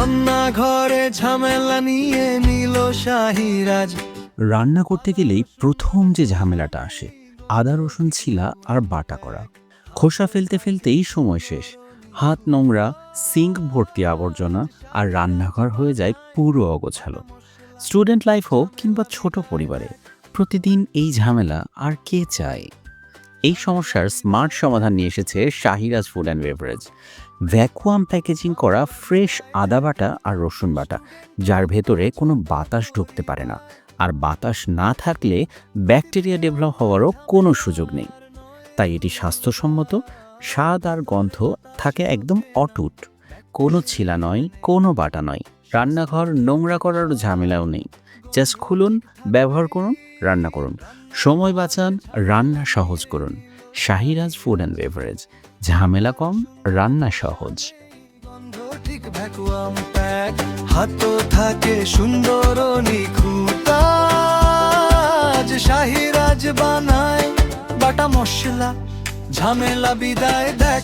রান্নাঘরে ঝামেলা নিয়ে নিল শাহিরাজ। রান্না করতে গেলেই প্রথম যে ঝামেলাটা আসে, আদা রসুন ছিলা আর বাটা করা। খোসা ফেলতে ফেলতেই সময় শেষ, হাত নোংরা, সিঙ্ক ভর্তি আবর্জনা, আর রান্নাঘর হয়ে যায় পুরো অগোছালো। স্টুডেন্ট লাইফ হোক কিংবা ছোট পরিবারে, প্রতিদিন এই ঝামেলা আর কে চায়? এই সমস্যার স্মার্ট সমাধান নিয়ে এসেছে Shahiraj food and beverage. Vacuum packaging করা ফ্রেশ আদা বাটা আর রসুন বাটা, যার ভেতরে কোনো বাতাস ঢুকতে পারে না, আর বাতাস না থাকলে ব্যাকটেরিয়া ডেভেলপ হওয়ারও কোনো সুযোগ নেই। তাই এটি স্বাস্থ্যসম্মত, স্বাদ আর গন্ধ থাকে একদম অটুট। কোনো ছিলা নয়, কোনো বাটা নয়, রান্নাঘর নোংরা করার ঝামেলাও নেই। জাস্ট খুলুন, ব্যবহার করুন, রান্না করুন, সময় বাঁচান, রান্না সহজ করুন। শাহিরাজ ফুড অ্যান্ড বেভারেজ, ঝামেলা কম, রান্না সহজ। গন্ধ ঠিক ভ্যাকুয়াম প্যাক, হাতও থাকে সুন্দর ও নিখুঁত। আজ শাহিরাজ বানায় বাটা মশলা, ঝামেলা বিদায় দেখ।